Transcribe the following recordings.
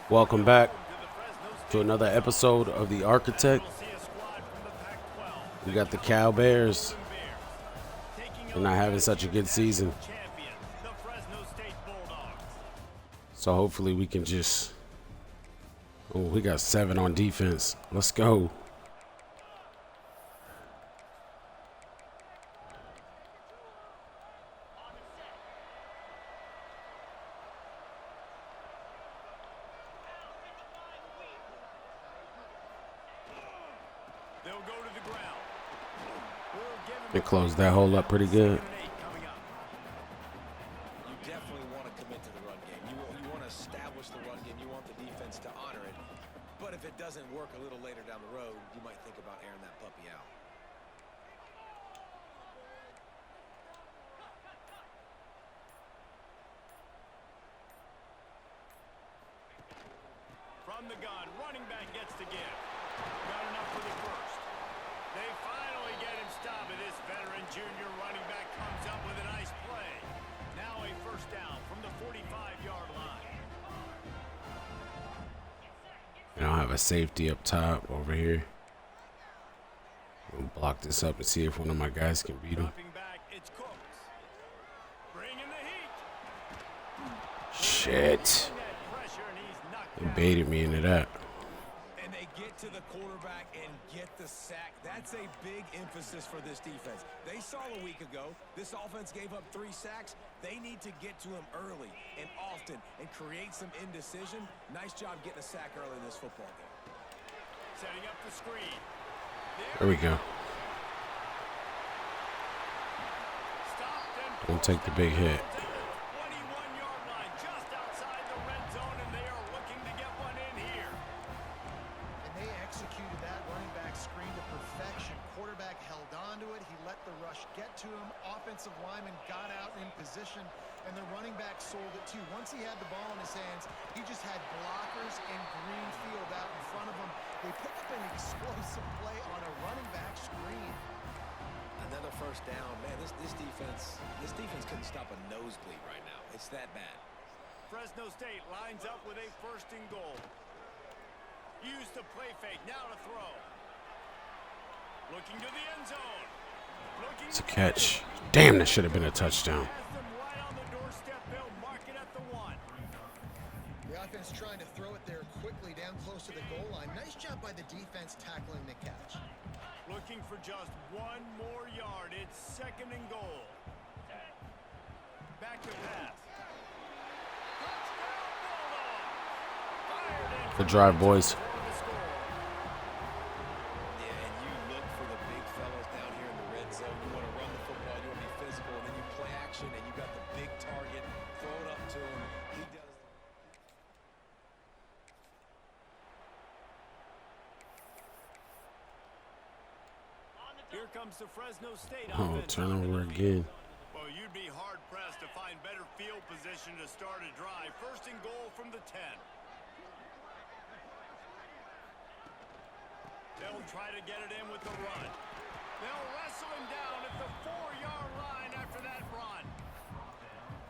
Welcome back to another episode of The Architect. We got the Cal Bears. They're not having such a good season. So hopefully we can just... Oh, we got 7 on defense. Let's go. They closed that hole up pretty good. You definitely want to commit to the run game. You want to establish the run game. You want the defense to honor it. But if it doesn't work a little later down the road, you might think about airing that puppy out. From the gun, running back gets the give. Got enough for the first. They finally get him stopped, and this veteran junior running back comes up with a nice play. Now a first down from the 45-yard line. I don't have a safety up top over here. We'll block this up and see if one of my guys can beat him. Back, it's Cooks. Bringing the heat. Shit. They baited me into that. And they get to the quarterback and get the sack. That's a big emphasis for this defense. They saw a week ago, this offense gave up 3 sacks. They need to get to him early and often and create some indecision. Nice job getting a sack early in this football game. Setting up the screen. There we go. Don't take the big hit. 21-yard line just outside the red zone, and they are looking to get one in here. And they executed that running back screen to perfection. Quarterback held on to it. He let the rush get to him. Offensive lineman got out in position, and the running back sold it too. Once he had the ball in his hands, he just had blockers and green field out in front of him. They put up an explosive play on a running back screen. Another first down. Man, this defense couldn't stop a nosebleed right now. It's that bad. Fresno State lines up with a first and goal. Use the play fake. Now to throw. Looking to the end zone. It's a catch. Damn, that should have been a touchdown. Right on the doorstep. They'll mark it at the 1. The offense trying to throw it there quickly down close to the goal line. Nice job by the defense tackling the catch. Looking for just 1 more yard. It's second and goal. Back to pass. Good drive, boys. Yeah, and you look for the big fellas down here in the red zone. You want to run the football, you want to be physical, and then you play action, and you got the big target. Throw it up to him. He does. Here comes the Fresno State Oh, offense. turnover again. Well, you'd be hard-pressed to find better field position to start a drive. First and goal from the 10. They'll try to get it in with the run. They'll wrestle him down at the 4-yard line after that run.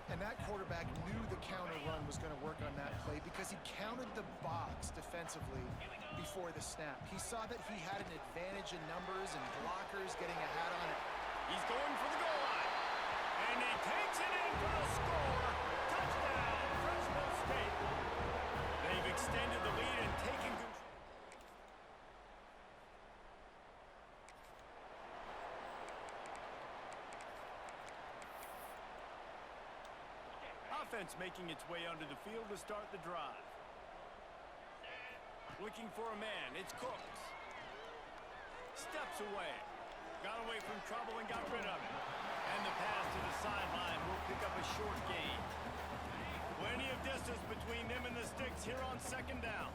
And that quarterback knew the counter run was going to work on that play because he counted the box defensively before the snap. He saw that he had an advantage in numbers and blockers getting a hat on it. He's going for the goal line. And he takes it in for the score. Touchdown, Fresno State. They've extended the lead and taken control. Offense making its way onto the field to start the drive. Looking for a man. It's Cooks. Steps away. Got away from trouble and got rid of it. And the pass to the sideline will pick up a short gain. Plenty of distance between them and the sticks here on second down.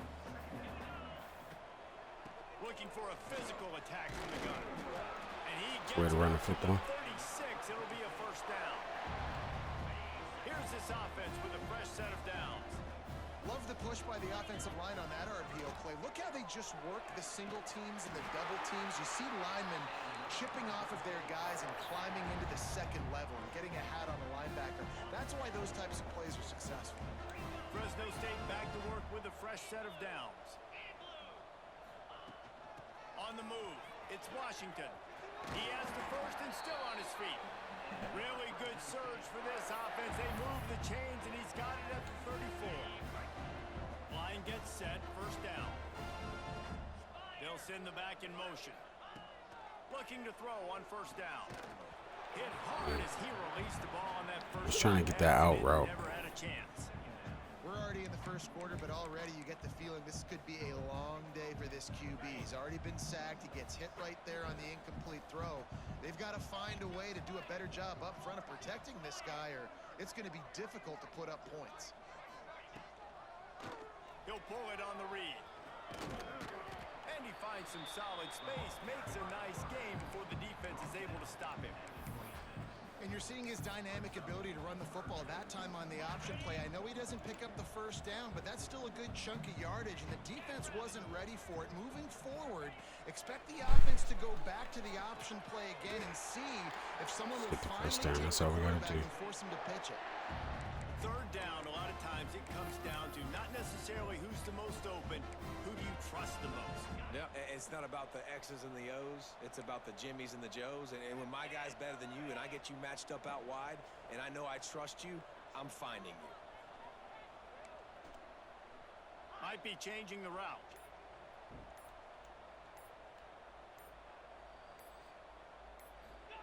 Looking for a physical attack from the gun. And he gets Way to run the football. 36. It'll be a first down. Here's this offense with a fresh set of downs. Love the push by the offensive line on that RPO play. Look how they just work the single teams and the double teams. You see linemen chipping off of their guys and climbing into the second level and getting a hat on the linebacker. That's why those types of plays are successful. Fresno State back to work with a fresh set of downs. On the move, it's Washington. He has the first and still on his feet. Really good surge for this offense. They move the chains, and he's got it at the 34. Line gets set, first down. They'll send the back in motion. Looking to throw on first down. Hit hard as he released the ball on that first. Just trying to get that out route. Never had a chance. We're already in the first quarter, but already you get the feeling this could be a long day for this QB. He's already been sacked. He gets hit right there on the incomplete throw. They've got to find a way to do a better job up front of protecting this guy, or it's going to be difficult to put up points. He'll pull it on the read. And he finds some solid space, makes a nice game before the defense is able to stop him. And you're seeing his dynamic ability to run the football, that time on the option play. I know he doesn't pick up the first down, but that's still a good chunk of yardage, and the defense wasn't ready for it. Moving forward, expect the offense to go back to the option play again and see if someone will finally take That's all we gotta do. and force him to pitch it. Third down, a lot of times it comes down to not necessarily who's the most open, who do you trust the most? Yeah, it's not about the X's and the O's. It's about the Jimmys and the Joes. And when my guy's better than you and I get you matched up out wide and I know I trust you, I'm finding you. Might be changing the route.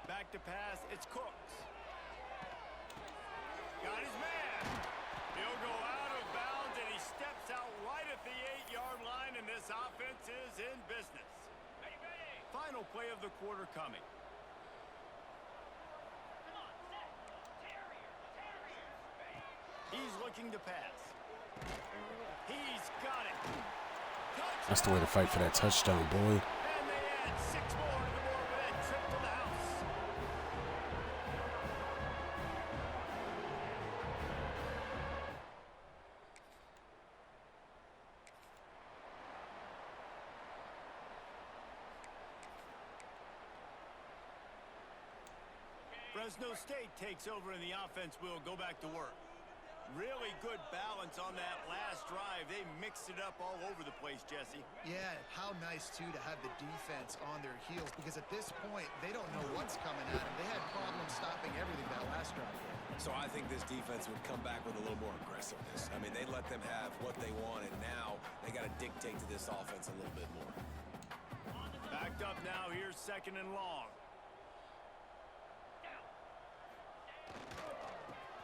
Back to pass, it's Cooks. Got his man. He'll go out of bounds, and he steps out right at the 8-yard line, and this offense is in business. Final play of the quarter coming. He's looking to pass. He's got it. Touchdown. That's the way to fight for that touchdown, boy. And they add 6 more to the board with that trip to the house. Fresno State takes over and the offense will go back to work. Really good balance on that last drive. They mixed it up all over the place, Jesse. Yeah, how nice, too, to have the defense on their heels, because at this point, they don't know what's coming at them. They had problems stopping everything that last drive. So I think this defense would come back with a little more aggressiveness. I mean, they let them have what they want, and now they got to dictate to this offense a little bit more. Backed up now. Here's second and long.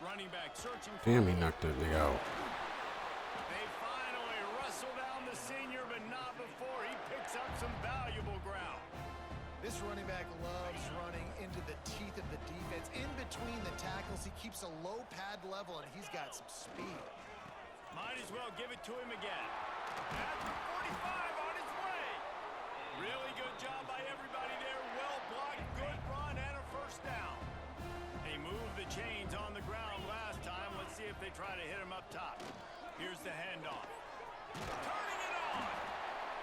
Running back searching for... Damn, he knocked that nigga out. They finally wrestle down the senior, but not before he picks up some valuable ground. This running back loves running into the teeth of the defense. In between the tackles, he keeps a low pad level, and he's got some speed. Might as well give it to him again. At the 45 on his way. Really good job by everybody there. Well blocked, good run, and a first down. They moved the chains on the ground last time. Let's see if they try to hit him up top. Here's the handoff. Turning it on.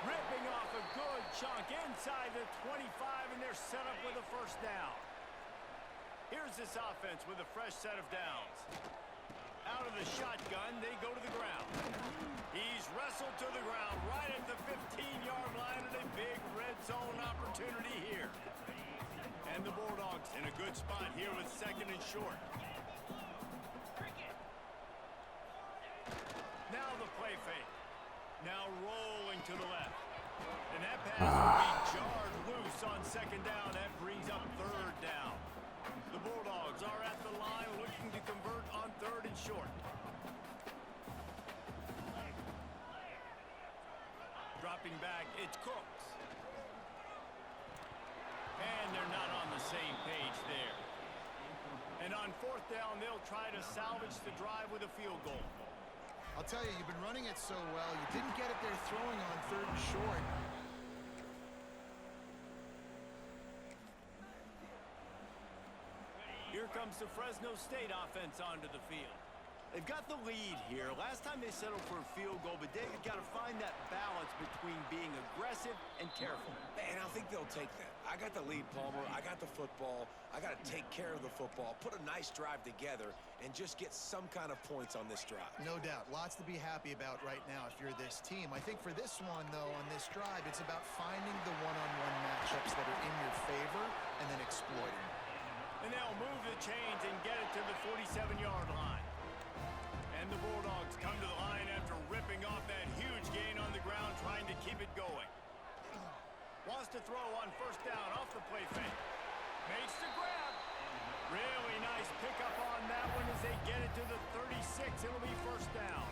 Ripping off a good chunk inside the 25, and they're set up with a first down. Here's this offense with a fresh set of downs. Out of the shotgun, they go to the ground. He's wrestled to the ground right at the 15-yard line, and a big red zone opportunity here. And the Bulldogs in a good spot here with second and short. Now the play fake. Now rolling to the left. And that pass will be jarred loose on second down. That brings up third down. The Bulldogs are at the line looking to convert on third and short. Dropping back, it's Cooks. And they're not on the same page there. And on fourth down, they'll try to salvage the drive with a field goal. I'll tell you, you've been running it so well. You didn't get it there throwing on third and short. Here comes the Fresno State offense onto the field. They've got the lead here. Last time they settled for a field goal, but they've got to find that balance between being aggressive and careful. And I think they'll take that. I got the lead, Palmer. I got the football. I got to take care of the football, put a nice drive together, and just get some kind of points on this drive. No doubt. Lots to be happy about right now if you're this team. I think for this one, though, on this drive, it's about finding the one-on-one matchups that are in your favor and then exploiting them. And they'll move the chains and get it to the 47-yard line. And the Bulldogs come to the line after ripping off that huge gain on the ground, trying to keep it going. Wants to throw on first down off the play fake. Makes the grab. Really nice pickup on that one as they get it to the 36. It'll be first down.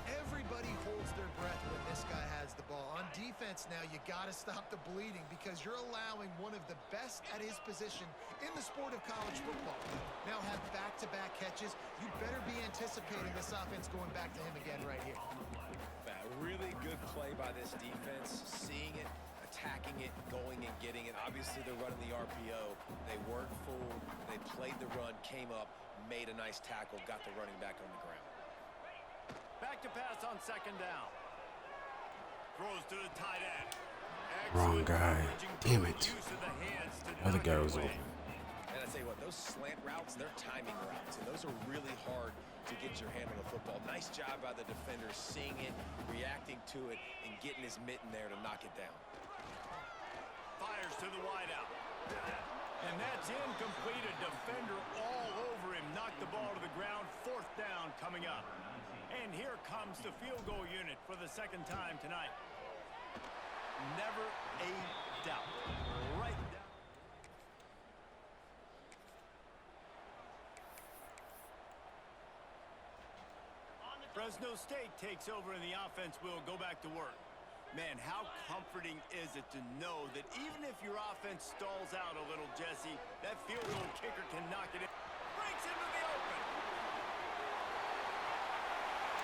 Everybody holds their breath when this guy has the ball. On defense now, you got to stop the bleeding because you're allowing one of the best at his position in the sport of college football. Now have back-to-back catches. You better be anticipating this offense going back to him again right here. A really good play by this defense, seeing it, attacking it, going and getting it. Obviously, they're running the RPO. They weren't fooled. They played the run, came up, made a nice tackle, got the running back on the ground. Back to pass on second down. Throws to the tight end. Wrong guy. Damn it. Use of the hands to Other knock guy it was away. open. And I tell you what, those slant routes, they're timing routes, and those are really hard to get your hand on the football. Nice job by the defender, seeing it, reacting to it, and getting his mitten there to knock it down. Fires to the wideout. And that's incomplete. A defender all over him. Knocked the ball to the ground. Fourth down coming up. And here comes the field goal unit for the second time tonight. Never a doubt. Right down. Fresno State takes over and the offense will go back to work. Man, how comforting is it to know that even if your offense stalls out a little, Jesse, that field goal kicker can knock it in. Breaks into the open.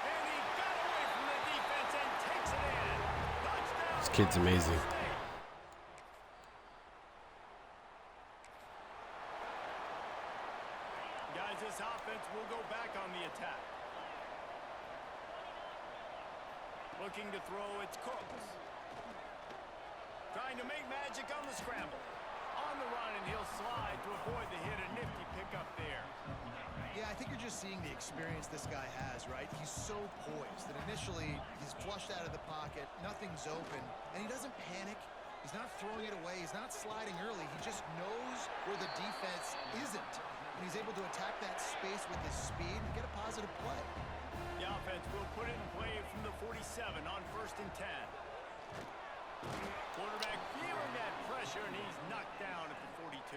And he got away from the defense and takes it in. Touchdown. This kid's amazing. Guys, this offense will go back on the attack. Looking to throw, it's Cooks. Trying to make magic on the scramble. On the run, and he'll slide to avoid the hit. A nifty pickup there. Yeah, I think you're just seeing the experience this guy has, right? He's so poised that initially he's flushed out of the pocket, nothing's open, and he doesn't panic. He's not throwing it away. He's not sliding early. He just knows where the defense isn't, and he's able to attack that space with his speed and get a positive play. The offense will put it in play from the 47 on 1st and 10. Quarterback feeling that pressure, and he's knocked down at the 42.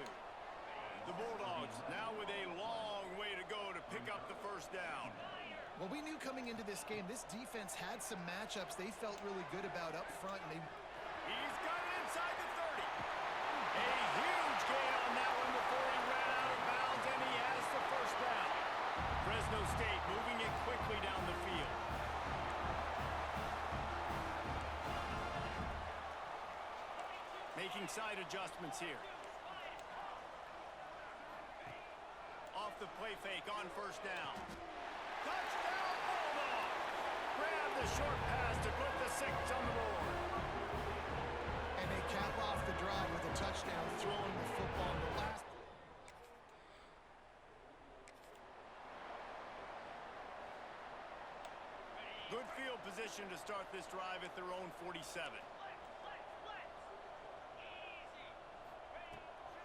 The Bulldogs now with a long way to go to pick up the first down. Well, we knew coming into this game, this defense had some matchups they felt really good about up front. And He's got it inside the 30. A huge gain on that one before he ran out of bounds, and he has the first down. Fresno State moving it quickly down the field. Making side adjustments here. Off the play fake on first down. Touchdown, Bulldog! Grab the short pass to put the 6 on the board. and they cap off the drive with a touchdown, throwing the football in the last. Good field position to start this drive at their own 47.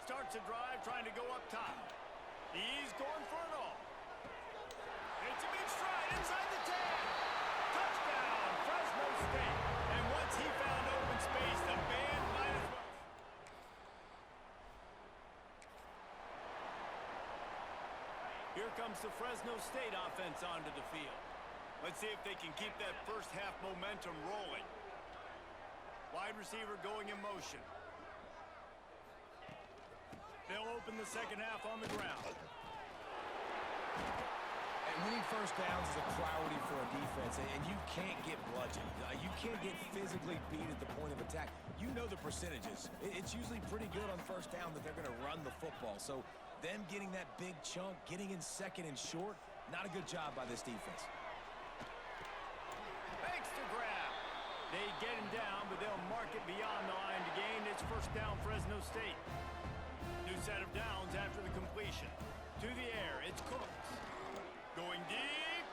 Starts a drive trying to go up top. He's going for it all. It's a big stride inside the 10. Touchdown, Fresno State. And once he found open space, the band might as well. Here comes the Fresno State offense onto the field. Let's see if they can keep that first half momentum rolling. Wide receiver going in motion. They'll open the second half on the ground. And winning first downs is a priority for a defense, and you can't get bludgeoned. You can't get physically beat at the point of attack. You know the percentages. It's usually pretty good on first down that they're going to run the football. So them getting that big chunk, getting in second and short, Not a good job by this defense. Makes the grab. They get him down, but they'll mark it beyond the line to gain. It's first down, Fresno State. New set of downs after the completion. To the air, it's Cooks. Going deep.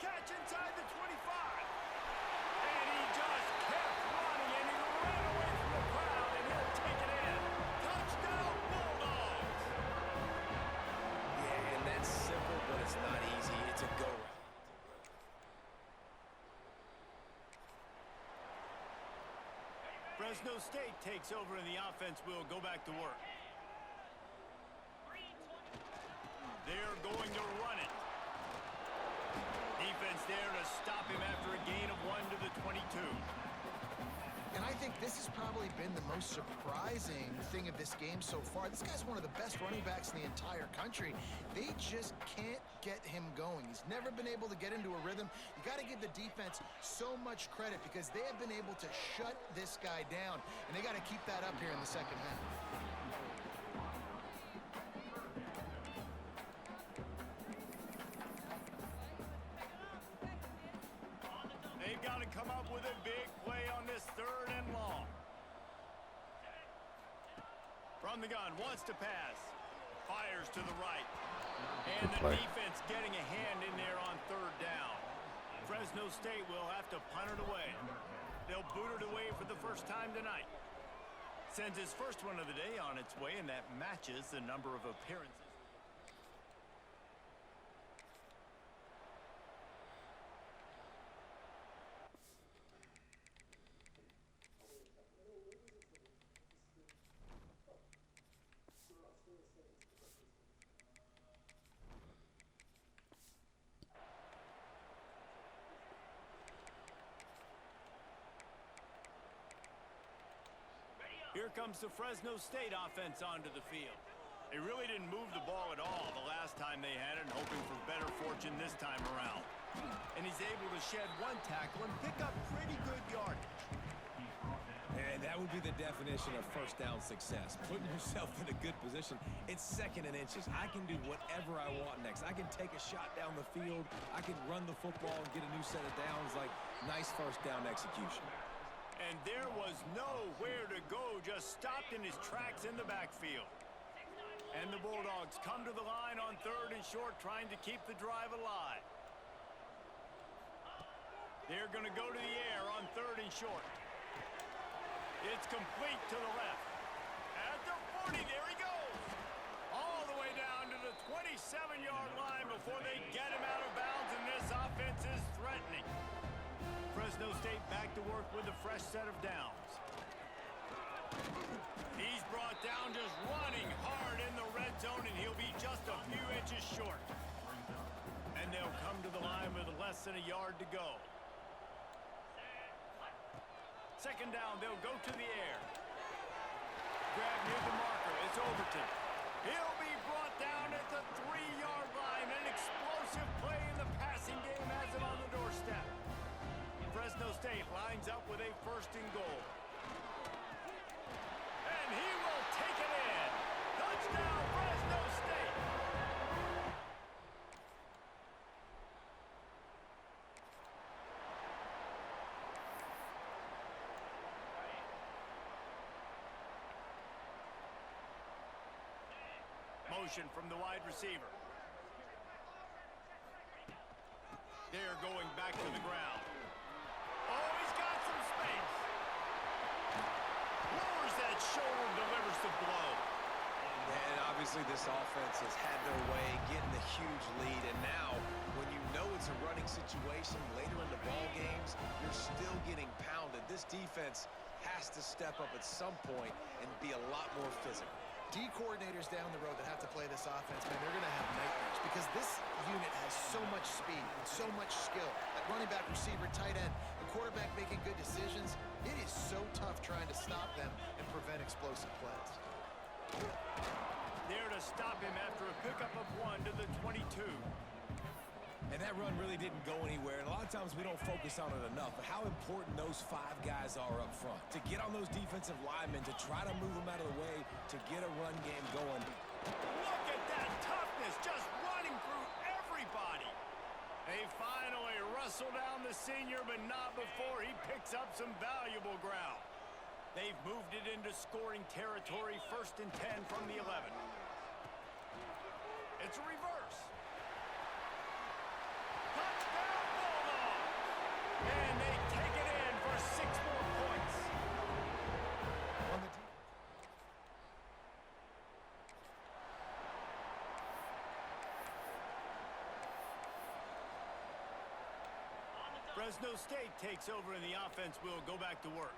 Catch inside the 25. And he just kept running, and he ran away from the crowd, and he'll take it in. Touchdown, Bulldogs. Yeah, and that's simple, but it's not easy. It's a go. Fresno State takes over, and the offense will go back to work. They're going to run it. Defense there to stop him after a gain of 1 to the 22. And I think this has probably been the most surprising thing of this game so far. This guy's one of the best running backs in the entire country. They just can't get him going. He's never been able to get into a rhythm. You got to give the defense so much credit because they have been able to shut this guy down, and they got to keep that up here in the second half. They've got to come up with a big play on this 3rd and long. From the gun, wants to pass. Fires to the right. And the defense getting a hand in there on 3rd down. Fresno State will have to punt it away. They'll boot it away for the first time tonight. Sends his first one of the day on its way, and that matches the number of appearances. Here comes the Fresno State offense onto the field. They really didn't move the ball at all the last time they had it, hoping for better fortune this time around. And he's able to shed 1 tackle and pick up pretty good yardage. And that would be the definition of first down success. Putting yourself in a good position. It's 2nd and inches. I can do whatever I want next. I can take a shot down the field. I can run the football and get a new set of downs. Like, nice first down execution. And there was nowhere to go, just stopped in his tracks in the backfield. And the Bulldogs come to the line on 3rd and short, trying to keep the drive alive. They're going to go to the air on 3rd and short. It's complete to the left. At the 40, there he goes. All the way down to the 27-yard line before they get him out of bounds, and this offense is threatening. Fresno State back to work with a fresh set of downs. He's brought down just running hard in the red zone, and he'll be just a few inches short. And they'll come to the line with less than a yard to go. 2nd down, they'll go to the air. Grab near the marker, it's Overton. He'll be brought down at the 3-yard line. An explosive play in the passing game has him on the doorstep. Fresno State lines up with a 1st and goal. And he will take it in. Touchdown, Fresno State. Motion from the wide receiver. They're going back to the ground. Oh, he's got some space. Lowers that shoulder, delivers the blow. And obviously this offense has had their way, getting the huge lead. And now, when you know it's a running situation later in the ball games, you're still getting pounded. This defense has to step up at some point and be a lot more physical. D coordinators down the road that have to play this offense, man, they're going to have nightmares because this unit has so much speed and so much skill. At running back, receiver, tight end, the quarterback making good decisions. It is so tough trying to stop them and prevent explosive plays. There to stop him after a pickup of 1 to the 22. And that run really didn't go anywhere. And a lot of times we don't focus on it enough. But how important those 5 guys are up front. To get on those defensive linemen, to try to move them out of the way, to get a run game going. Look at that toughness, just running through the senior, but not before he picks up some valuable ground. They've moved it into scoring territory, 1st and 10 from the 11. It's a reverse. Touchdown, Bulldog! And they take it in for 6 more points. On the Fresno State takes over and the offense will go back to work.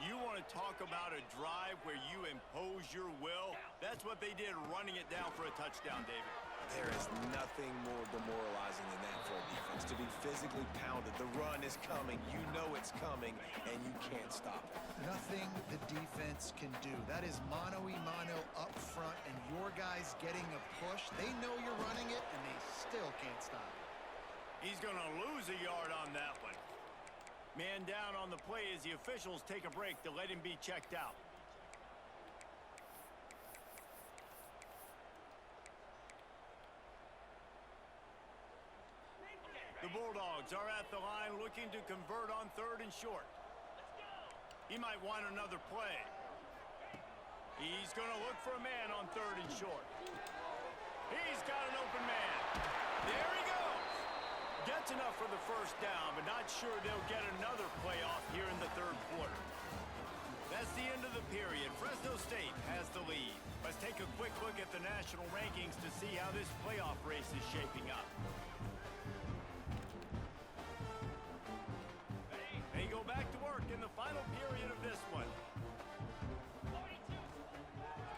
You want to talk about a drive where you impose your will? That's what they did, running it down for a touchdown, David. There is nothing more demoralizing than that for a defense, to be physically pounded. The run is coming, you know it's coming, and you can't stop it. Nothing the defense can do. That is mano-a-mano up front, and your guys getting a push. They know you're running it, and they still can't stop it. He's going to lose a yard on that one. Man down on the play as the officials take a break to let him be checked out. The Bulldogs are at the line looking to convert on 3rd and short. He might want another play. He's going to look for a man on 3rd and short. He's got an open man. There he goes. Gets enough for the 1st down, but not sure they'll get another playoff here in the 3rd quarter. That's the end of the period. Fresno State has the lead. Let's take a quick look at the national rankings to see how this playoff race is shaping up. They go back to work in the final period of this one.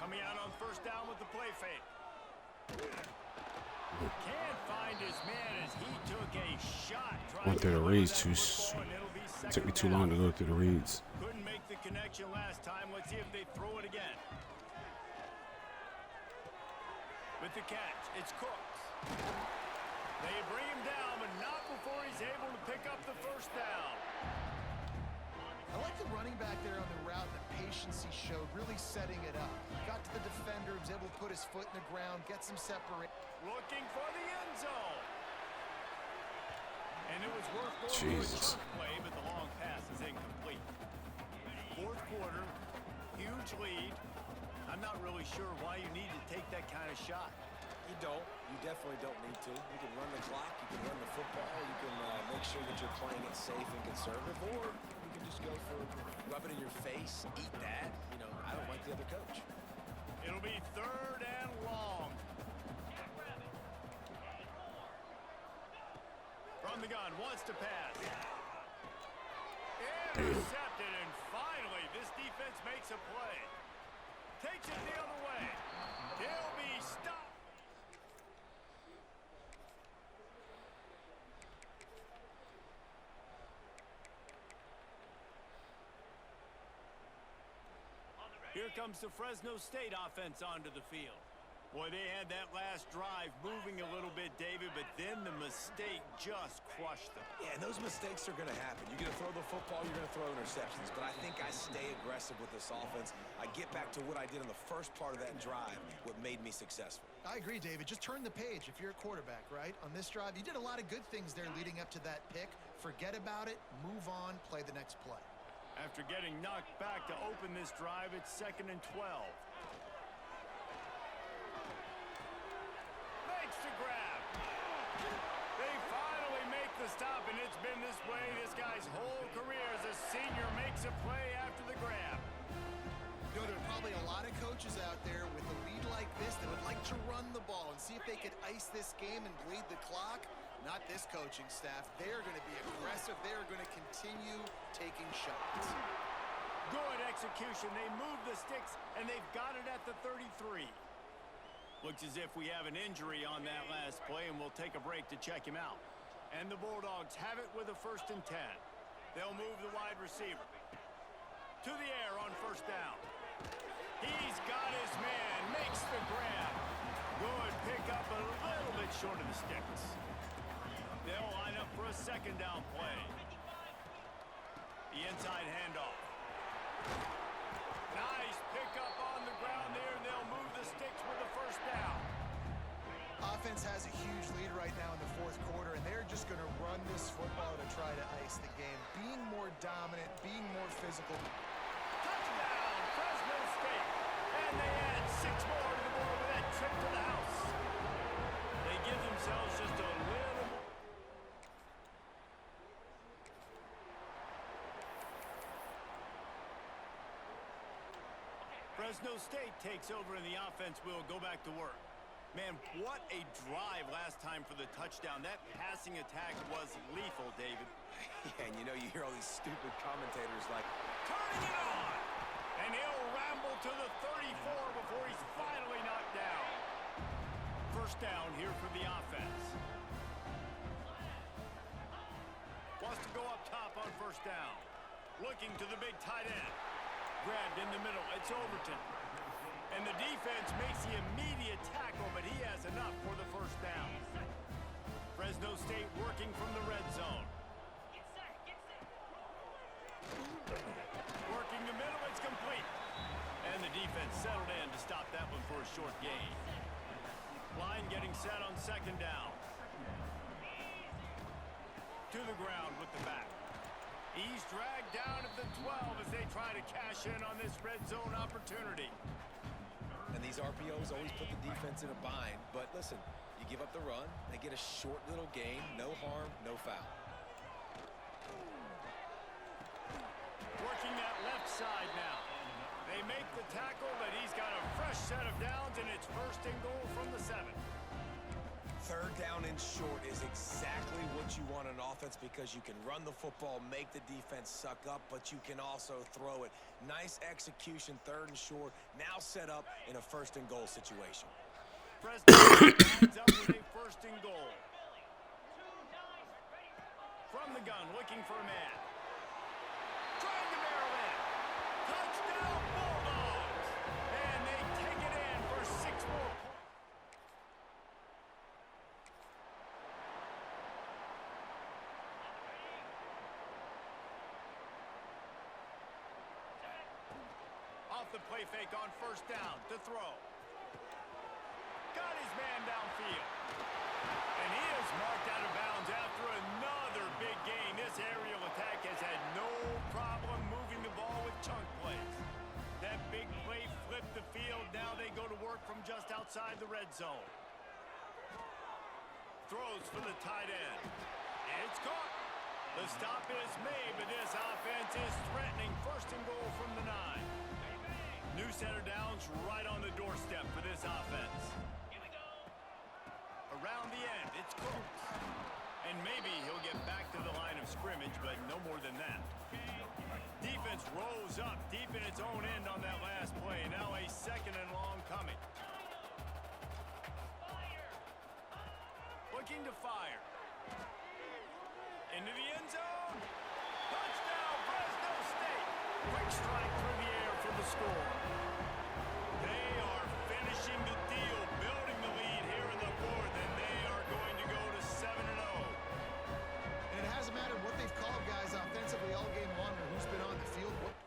Coming out on 1st down with the play fake. Can't find his man as he took a shot. Went through the reads too. Took me too long to go through the reads. Couldn't make the connection last time. Let's see if they throw it again. With the catch, it's Cooks. They bring him down, but not before he's able to pick up the 1st down. I like the running back there on the route, the patience he showed, really setting it up. Got to the defender, was able to put his foot in the ground, get some separation. Looking for the end zone. And it was worth going for a chunk play, but the long pass is incomplete. 4th quarter, huge lead. I'm not really sure why you need to take that kind of shot. You don't. You definitely don't need to. You can run the clock, you can run the football, you can make sure that you're playing it safe and conservative, or you can just go for rub it in your face, eat that. You know, I don't like the other coach. It'll be 3rd and long. From the gun, wants to pass. Intercepted, and finally this defense makes a play. Takes it the other way. He'll be stopped. Here comes the Fresno State offense onto the field. Boy, they had that last drive moving a little bit, David, but then the mistake just crushed them. Yeah, and those mistakes are going to happen. You're going to throw the football, you're going to throw interceptions, but I think I stay aggressive with this offense. I get back to what I did in the first part of that drive, what made me successful. I agree, David. Just turn the page if you're a quarterback, right? On this drive, you did a lot of good things there leading up to that pick. Forget about it, move on, play the next play. After getting knocked back to open this drive, it's 2nd and 12. Makes the grab. They finally make the stop, and it's been this way this guy's whole career as a senior makes a play after the grab. You know, there are probably a lot of coaches out there with a lead like this that would like to run the ball and see if they could ice this game and bleed the clock. Not this coaching staff. They're going to be aggressive. They're going to continue taking shots. Good execution. They move the sticks, and they've got it at the 33. Looks as if we have an injury on that last play, and we'll take a break to check him out. And the Bulldogs have it with a 1st and 10. They'll move the wide receiver to the air on 1st down. He's got his man, makes the grab. Good pickup, a little bit short of the sticks. They'll line up for a 2nd down play. The inside handoff. Nice pickup on the ground there, and they'll move the sticks with the 1st down. Offense has a huge lead right now in the fourth quarter, and they're just going to run this football to try to ice the game. Being more dominant, being more physical. Touchdown, Fresno State. And they add 6 more to the board with that trip to the house. They give themselves just a little more. Fresno State takes over and the offense will go back to work. Man, what a drive last time for the touchdown. That passing attack was lethal, David. Yeah, and you know, you hear all these stupid commentators like, Turning it on! And he'll ramble to the 34 before he's finally knocked down. First down here for the offense. Wants to go up top on first down. Looking to the big tight end. Grabbed in the middle. It's Overton. And the defense makes the immediate tackle, but he has enough for the first down. Fresno State working from the red zone. Working the middle, it's complete. And the defense settled in to stop that one for a short gain. Line getting set on second down. To the ground with the back. He's dragged down at the 12 as they try to cash in on this red zone opportunity. and these RPOs always put the defense in a bind. But listen, you give up the run, they get a short little gain, no harm, no foul. Working that left side now. They make the tackle, but he's got a fresh set of downs, and it's first and goal from the 7. Third down and short is exactly what you want on offense because you can run the football, make the defense suck up, but you can also throw it. Nice execution, third and short, now set up in a first and goal situation. Fresno lines up with a first and goal. From the gun, looking for a man. Trying to barrel in. Touchdown, Bulldogs! And they take it in for 6 more points. Off the play fake on first down to throw. Got his man downfield. And he is marked out of bounds after another big gain. This aerial attack has had no problem moving the ball with chunk plays. That big play flipped the field. Now they go to work from just outside the red zone. Throws for the tight end. And it's caught. The stop is made, but this offense is threatening first and goal from the 9. New center downs right on the doorstep for this offense. Around the end, it's Cooks. And maybe he'll get back to the line of scrimmage, but no more than that. Defense rolls up deep in its own end on that last play. Now a second and long coming. Looking to fire. Into the end zone. Touchdown, Fresno State. Quick strike through the air for the score. They are finishing the deal, building the lead here in the fourth, and they are going to go to 7-0. And it hasn't mattered what they've called, guys, offensively all game long, or who's been on the field, what person.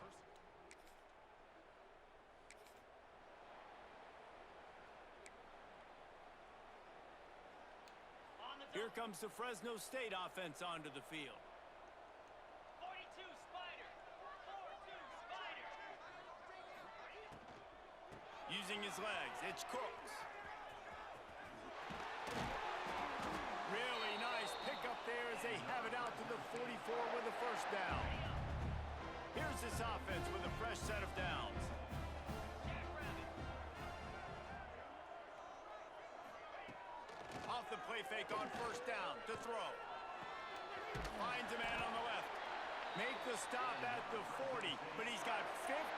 Here comes the Fresno State offense onto the field. 42 Spider. 42 Spider. Using his legs, it's Cooks. Really nice pickup there as they have it out to the 44 with a first down. Here's this offense with a fresh set of downs. Off the play fake on first down to throw. Finds a man on the left. Make the stop at the 40, but he's got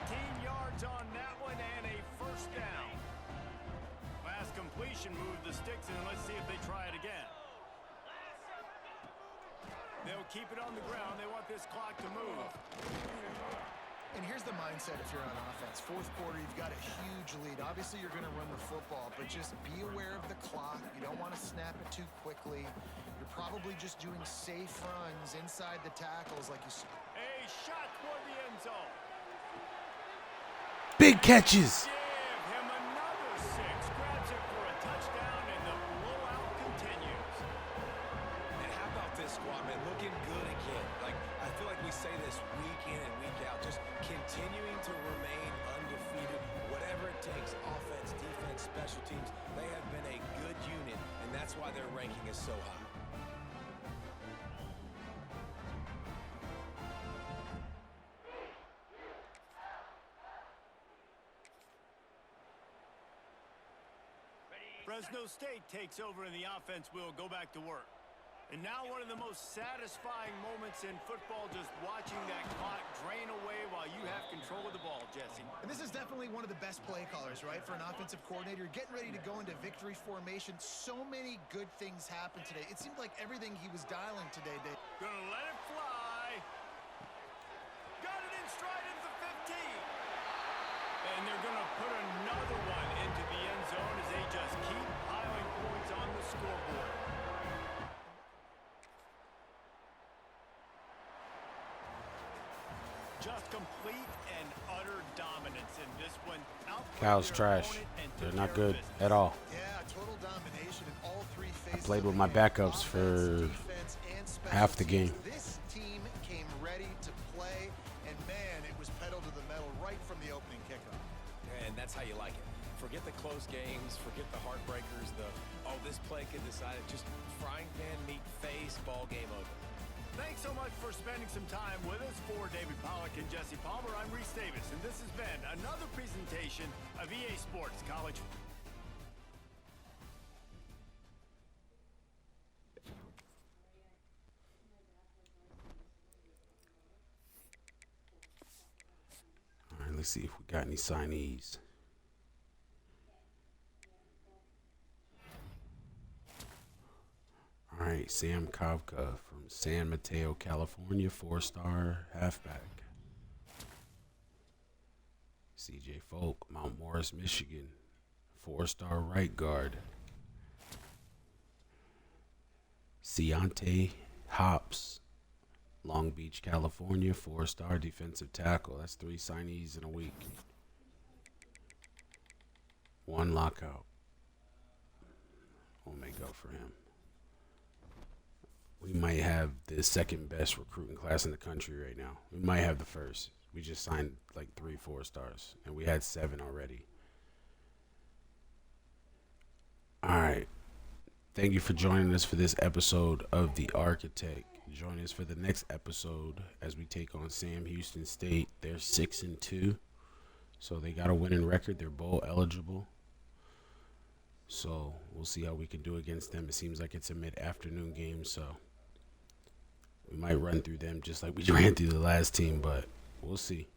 15 yards on that one and a first down. Last completion moved the sticks, and let's see if they try it again. They'll keep it on the ground. They want this clock to move. And here's the mindset if you're on offense. Fourth quarter, you've got a huge lead. Obviously, you're going to run the football, but just be aware of the clock. You don't want to snap it too quickly. You're probably just doing safe runs inside the tackles like you saw. A shot toward the end zone. Big catches. Give him another 6. Grabs it for a touchdown, and the squad, man, looking good again. Like, I feel like we say this week in and week out, just continuing to remain undefeated, whatever it takes, offense, defense, special teams. They have been a good unit, and that's why their ranking is so high. Fresno State takes over and the offense will go back to work. And now one of the most satisfying moments in football, just watching that clock drain away while you have control of the ball, Jesse. And this is definitely one of the best play callers, right, for an offensive coordinator. Getting ready to go into victory formation. So many good things happened today. It seemed like everything he was dialing today, Dave. Gonna let it fly. Got it in stride into the 15. And they're gonna put another one into the end zone as they just keep piling points on the scoreboard. Just complete and utter dominance in this one. Cal's trash. They're not good at all. Yeah, total domination in all three phases. I played with my backups for half the game. This team came ready to play, and man, it was pedal to the metal right from the opening kickoff. And that's how you like it. Forget the close games, forget the heartbreakers, this play could decide it. Just frying pan, meat face, ball game over. Thanks so much for spending some time with us. For David Pollack and Jesse Palmer, I'm Reese Davis, and this has been another presentation of EA Sports College. All right, let's see if we got any signees. All right, Sam Kavka from San Mateo, California, 4-star halfback. CJ Folk, Mount Morris, Michigan, 4-star right guard. Ciante Hops, Long Beach, California, 4-star defensive tackle. That's 3 signees in a week. 1 lockout. What may go for him? We might have the second best recruiting class in the country right now. We might have the first. We just signed like 3 4-stars, and we had 7 already. All right. Thank you for joining us for this episode of The Architect. Join us for the next episode as we take on Sam Houston State. They're 6-2, so they got a winning record. They're bowl eligible. So we'll see how we can do against them. It seems like it's a mid-afternoon game, so we might run through them just like we ran through the last team, but we'll see.